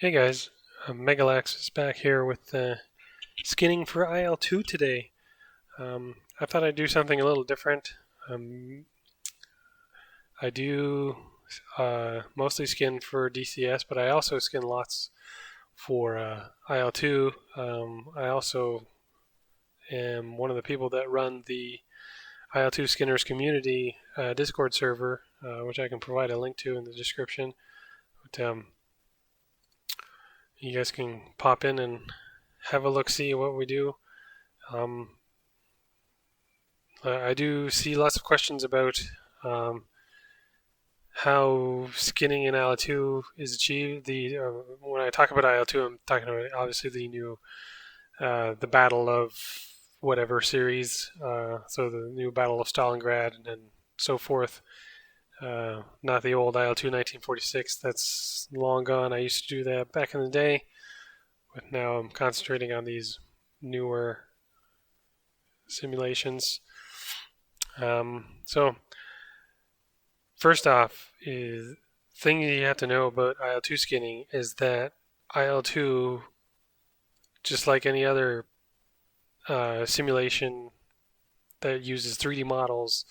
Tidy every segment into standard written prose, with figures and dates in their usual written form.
Hey guys, Megalax is back here with skinning for IL-2 today. I thought I'd do something a little different. Um, I do mostly skin for DCS, but I also skin lots for IL-2. I also am one of the people that run the IL-2 Skinners community Discord server, which I can provide a link to in the description. But, you guys can pop in and have a look, see what we do. Um, I do see lots of questions about um, how skinning in IL-2 is achieved. When I talk about IL-2, I'm talking about obviously the Battle of whatever series, so the new Battle of Stalingrad and so forth. Not the old IL-2 1946. That's long gone. I used to do that back in the day, but now I'm concentrating on these newer simulations. So first off, is thing you have to know about IL-2 skinning is that IL-2, just like any other simulation that uses 3D models,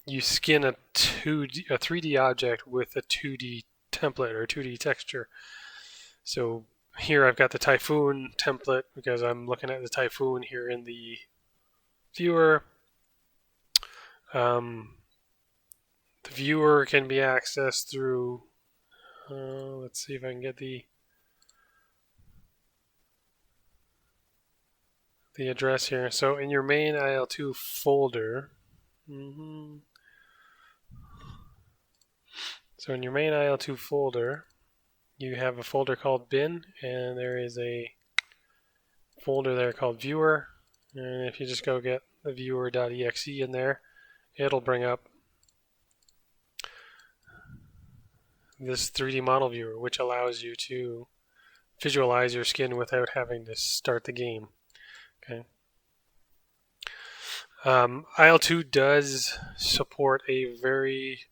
you skin a 3D object with a 2D template or 2D texture. So here I've got the Typhoon template because I'm looking at the Typhoon here in the viewer. The viewer can be accessed through, let's see if I can get the address here. So in your main IL-2 folder, so in your main IL-2 folder, you have a folder called bin, and there is a folder there called viewer. And if you just go get the viewer.exe in there, it'll bring up this 3D model viewer, which allows you to visualize your skin without having to start the game. Okay. IL-2 does support a very,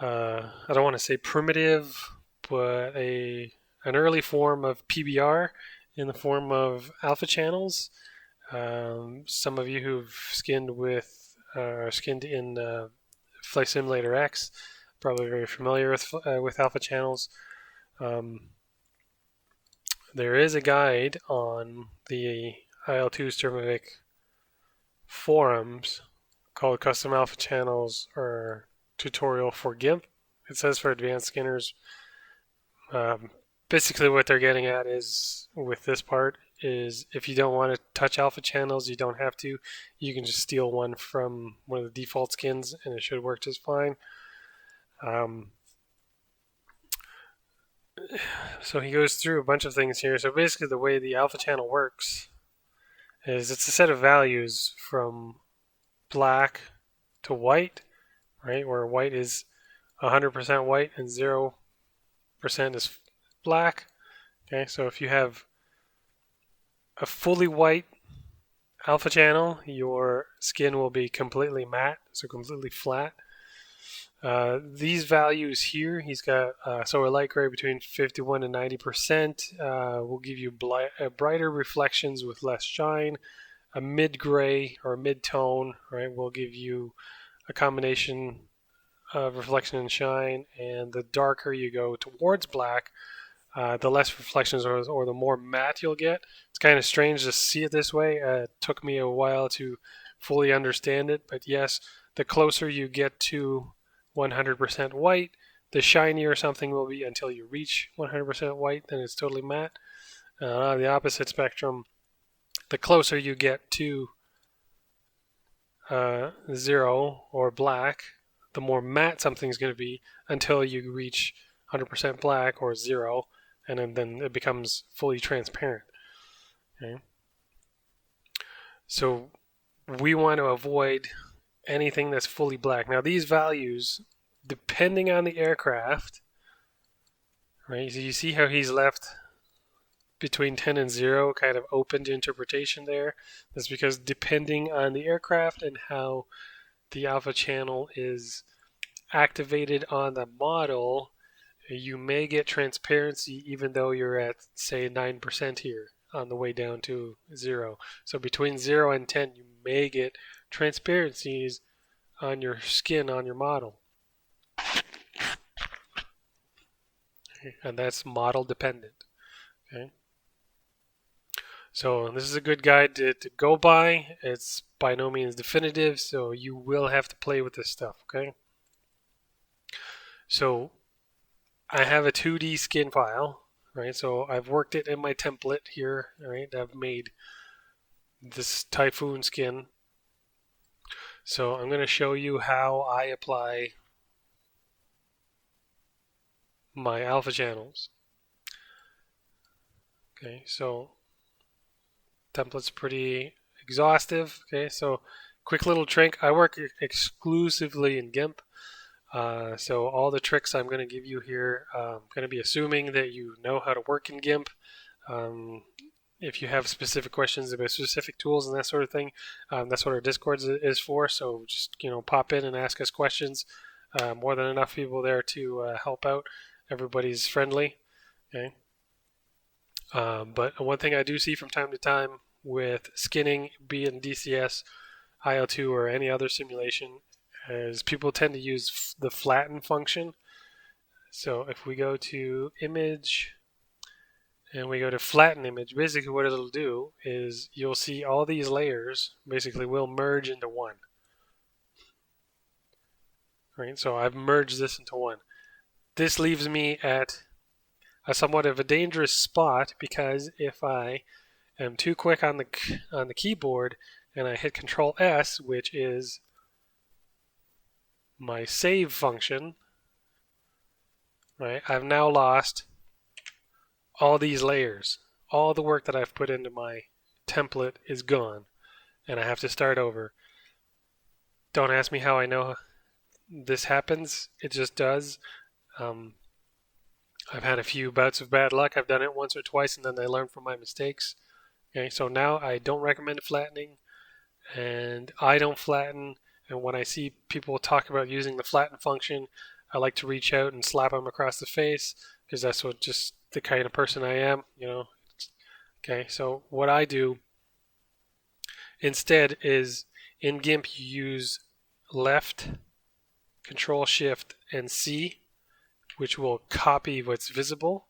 I don't want to say primitive, but an early form of PBR in the form of alpha channels. Some of you who've skinned in Flight Simulator X probably very familiar with alpha channels. There is a guide on the IL-2 Sturmovik forums called Custom Alpha Channels or Tutorial for GIMP. It says for advanced skinners. Basically what they're getting at is, with this part, is if you don't want to touch alpha channels, you don't have to. You can just steal one from one of the default skins and it should work just fine. So he goes through a bunch of things here. So basically the way the alpha channel works is it's a set of values from black to white, right? Where white is 100% white and 0% is black. Okay, so if you have a fully white alpha channel, your skin will be completely matte, so completely flat. These values here, he's got so a light gray between 51 and 90% will give you brighter reflections with less shine. A mid gray or mid tone, right, will give you a combination of reflection and shine. And the darker you go towards black, the less reflections or the more matte you'll get. It's kind of strange to see it this way. It took me a while to fully understand it, but yes, the closer you get to 100% white, the shinier something will be until you reach 100% white, then it's totally matte. On the opposite spectrum, the closer you get to 0 or black, the more matte something's going to be until you reach 100% black or 0, and then it becomes fully transparent. Okay? So we want to avoid anything that's fully black. Now these values, depending on the aircraft, right? So you see how he's left between 10 and 0 kind of open to interpretation there. That's because depending on the aircraft and how the alpha channel is activated on the model, you may get transparency even though you're at, say, 9% here on the way down to 0. So between 0 and 10, you may get transparencies on your skin, on your model. Okay. And that's model dependent. Okay. So this is a good guide to go by. It's by no means definitive, so you will have to play with this stuff, okay? So I have a 2D skin file, right? So I've worked it in my template here, right? I've made this typhoon skin. So I'm going to show you how I apply my alpha channels. Okay, so template's pretty exhaustive. Okay, so quick little trick. I work exclusively in GIMP. So all the tricks I'm going to give you here, I'm going to be assuming that you know how to work in GIMP. If you have specific questions about specific tools and that sort of thing, that's what our Discord is for. So just pop in and ask us questions. More than enough people there to help out. Everybody's friendly. Okay. But one thing I do see from time to time with skinning, be it in DCS, IL2, or any other simulation, is people tend to use the flatten function. So if we go to image and we go to flatten image, basically what it'll do is you'll see all these layers basically will merge into one. Right? So I've merged this into one. This leaves me at a somewhat of a dangerous spot, because if I am too quick on the keyboard and I hit Control S, which is my save function, right? I've now lost all these layers. All the work that I've put into my template is gone, and I have to start over. Don't ask me how I know this happens. It just does. I've had a few bouts of bad luck. I've done it once or twice, and then I learn from my mistakes. Okay, so now I don't recommend flattening, and I don't flatten. And when I see people talk about using the flatten function, I like to reach out and slap them across the face, because that's what just the kind of person I am, Okay, so what I do instead is in GIMP you use left, Control Shift, and C, which will copy what's visible,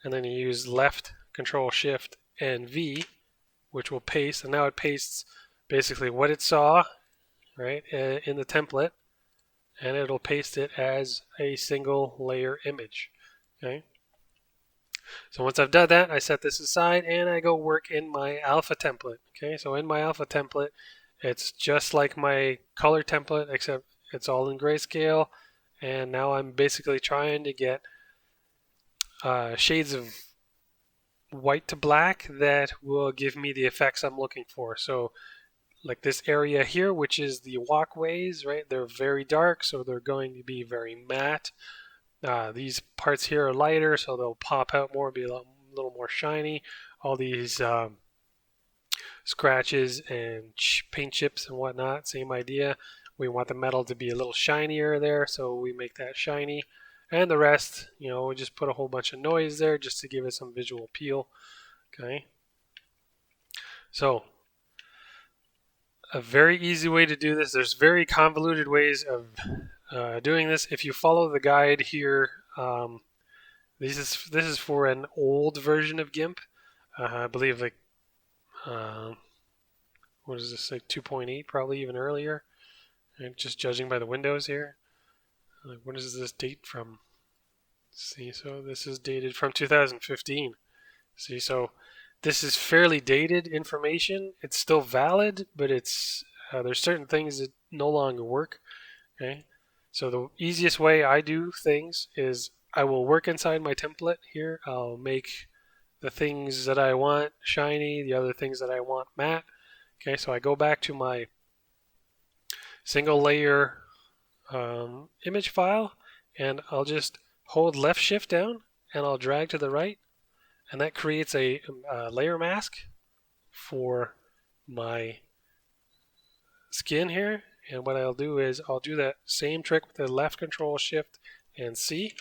and then you use left, Control Shift, and V, which will paste, and now it pastes basically what it saw, right, in the template, and it'll paste it as a single layer image. Okay. So once I've done that, I set this aside and I go work in my alpha template. Okay, so in my alpha template, it's just like my color template, except it's all in grayscale, and now I'm basically trying to get shades of white to black that will give me the effects I'm looking for. So like this area here, which is the walkways, right? They're very dark, so they're going to be very matte. These parts here are lighter, so they'll pop out more, be a little more shiny. All these scratches and paint chips and whatnot, same idea. We want the metal to be a little shinier there, so we make that shiny. And the rest, we just put a whole bunch of noise there just to give it some visual appeal. Okay. So a very easy way to do this. There's very convoluted ways of doing this. If you follow the guide here, this is for an old version of GIMP. I believe what is this, like 2.8, probably even earlier. And just judging by the windows here. Like, what is this date from? See, so this is dated from 2015. See, so this is fairly dated information. It's still valid, but it's there's certain things that no longer work. Okay, so the easiest way I do things is I will work inside my template here. I'll make the things that I want shiny, the other things that I want matte. Okay, so I go back to my single layer image file, and I'll just hold left shift down and I'll drag to the right, and that creates a layer mask for my skin here. And what I'll do is I'll do that same trick with the left Control Shift and C,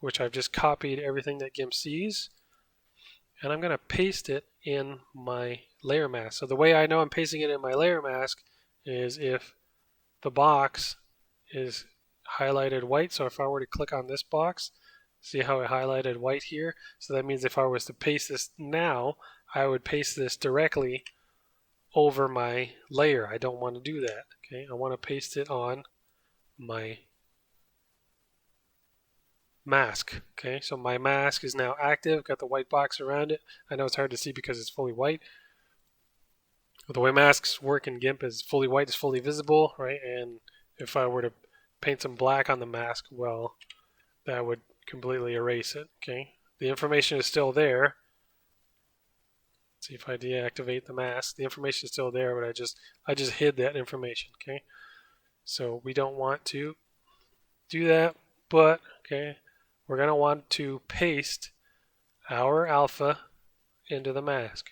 which I've just copied everything that GIMP sees, and I'm going to paste it in my layer mask. So the way I know I'm pasting it in my layer mask is if the box is highlighted white. So if I were to click on this box, see how it highlighted white here? So that means if I was to paste this now, I would paste this directly over my layer. I don't want to do that. Okay, I want to paste it on my mask. Okay, so my mask is now active, got the white box around it. I know it's hard to see because it's fully white. The way masks work in GIMP is fully white is fully visible, right? And if I were to paint some black on the mask, well, that would completely erase it. Okay, the information is still there. Let's see if I deactivate the mask. The information is still there, but I just hid that information. Okay, so we don't want to do that, but okay, we're going to want to paste our alpha into the mask.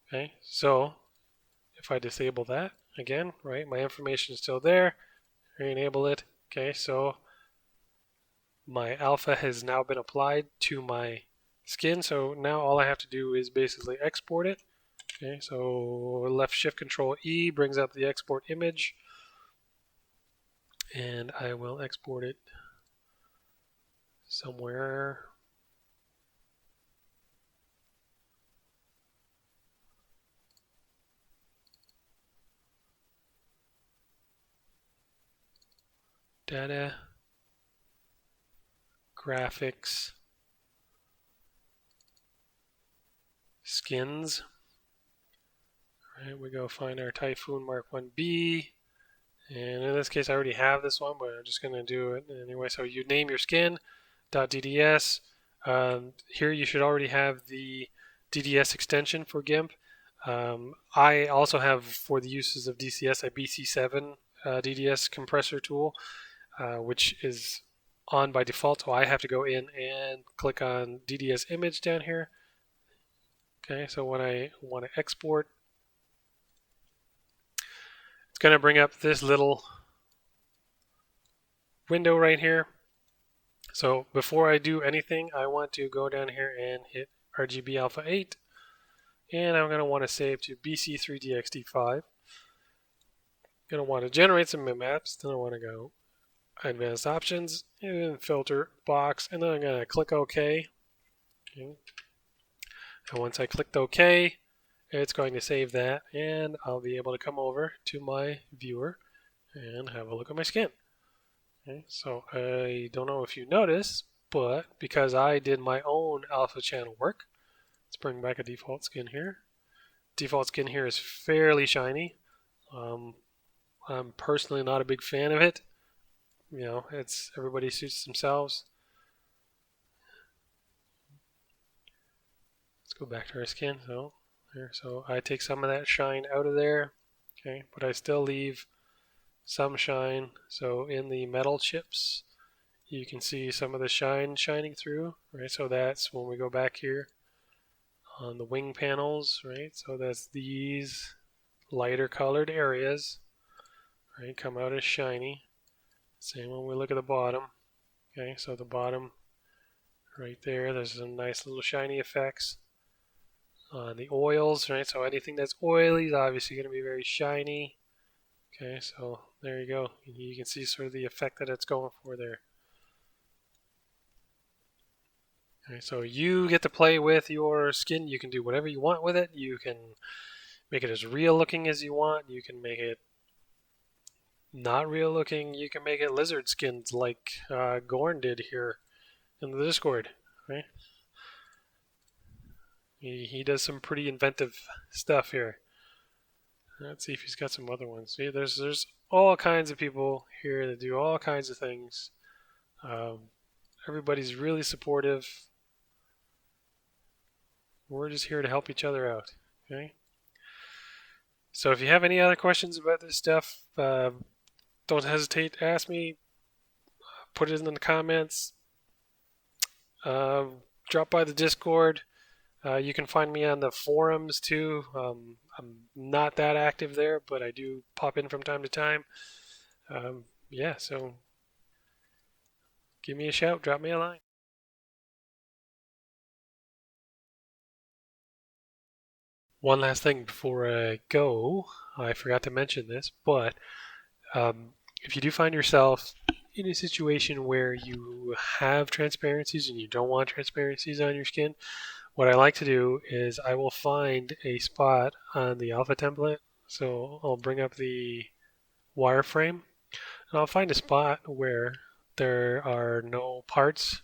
Okay, so if I disable that again, right, my information is still there. Re-enable it. Okay, so my alpha has now been applied to my skin. So now all I have to do is basically export it. Okay, so left shift control E brings up the export image, and I will export it somewhere. Data, graphics, skins. All right, we go find our Typhoon Mark 1B. And in this case, I already have this one, but I'm just going to do it anyway. So you name your skin, .dds. Here you should already have the DDS extension for GIMP. I also have, for the uses of DCS, a BC7 DDS compressor tool, which is on by default. So I have to go in and click on DDS image down here. Okay, so when I want to export, it's going to bring up this little window right here. So before I do anything, I want to go down here and hit RGB Alpha 8, and I'm going to want to save to BC3DXD5. Going to want to generate some maps. Then I want to go Advanced Options and Filter Box, and then I'm going to click OK. Okay. And once I clicked OK, it's going to save that, and I'll be able to come over to my viewer and have a look at my skin. Okay, so I don't know if you noticed, but because I did my own alpha channel work, let's bring back a default skin here. Default skin here is fairly shiny. I'm personally not a big fan of it. You know, it's everybody suits themselves. Let's go back to our skin. So I take some of that shine out of there, okay, but I still leave some shine. So in the metal chips, you can see some of the shine shining through, right? So that's when we go back here on the wing panels, right? So that's these lighter colored areas, right? Come out as shiny. Same when we look at the bottom. Okay, so the bottom right there, there's some nice little shiny effects. On the oils, right? So anything that's oily is obviously going to be very shiny. Okay, so there you go. You can see sort of the effect that it's going for there. Okay, so you get to play with your skin. You can do whatever you want with it. You can make it as real looking as you want. You can make it not real looking. You can make it lizard skins like Gorn did here in the Discord, right? He does some pretty inventive stuff here. Let's see if he's got some other ones. See, there's all kinds of people here that do all kinds of things. Everybody's really supportive. We're just here to help each other out. Okay. So if you have any other questions about this stuff, don't hesitate to ask me. Put it in the comments. Drop by the Discord. You can find me on the forums too. I'm not that active there, but I do pop in from time to time. Yeah, so give me a shout, drop me a line. One last thing before I go, I forgot to mention this, but if you do find yourself in a situation where you have transparencies and you don't want transparencies on your skin, what I like to do is I will find a spot on the alpha template. So I'll bring up the wireframe and I'll find a spot where there are no parts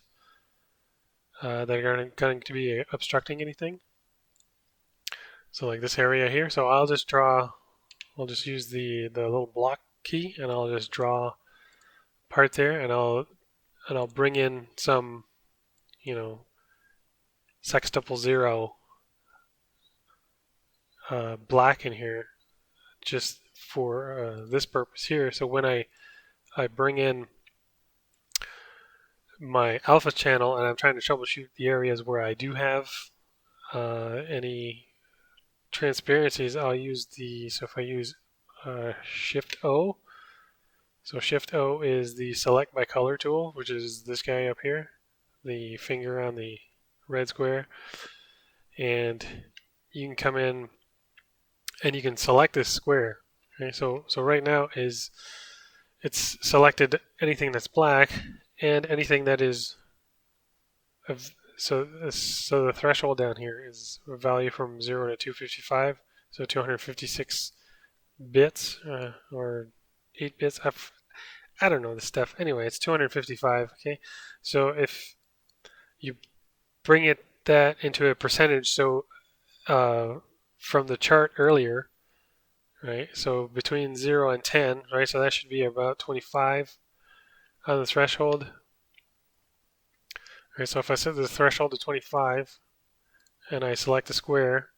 that are going to be obstructing anything. So like this area here. So I'll just use the little block key and I'll just draw part there and I'll bring in some, sextuple zero black in here just for this purpose here. So when I bring in my alpha channel and I'm trying to troubleshoot the areas where I do have any transparencies, I'll use so if I use Shift O, so Shift O is the select by color tool, which is this guy up here, the finger on the red square, and you can come in and you can select this square. Okay, so right now it's selected anything that's black and anything that is so the threshold down here is a value from 0 to 255, so 256 bits or 8 bits. I don't know this stuff. Anyway, it's 255. Okay, so if you bring that into a percentage, so from the chart earlier, right? So between 0 and 10, right? So that should be about 25 on the threshold. Right, so if I set the threshold to 25 and I select the square,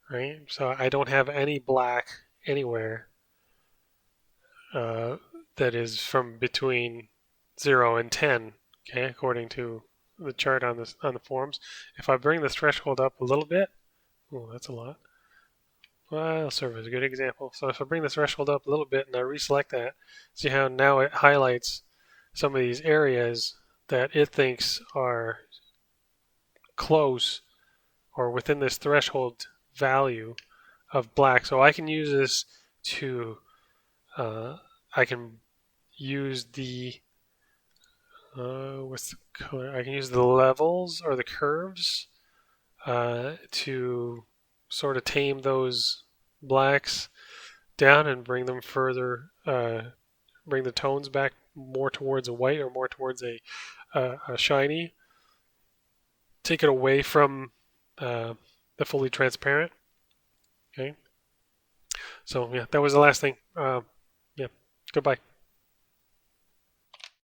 right? So I don't have any black anywhere that is from between 0 and 10, okay, according to the chart on the forms. If I bring the threshold up a little bit, oh, that's a lot. Well, it'll serve as a good example. So if I bring the threshold up a little bit and I reselect that, see how now it highlights some of these areas that it thinks are close or within this threshold value of black. So I can use this to, I can use what's the color? I can use the levels or the curves to sort of tame those blacks down and bring them further, bring the tones back more towards a white or more towards a shiny. Take it away from the fully transparent. Okay. So yeah, that was the last thing. Yeah. Goodbye.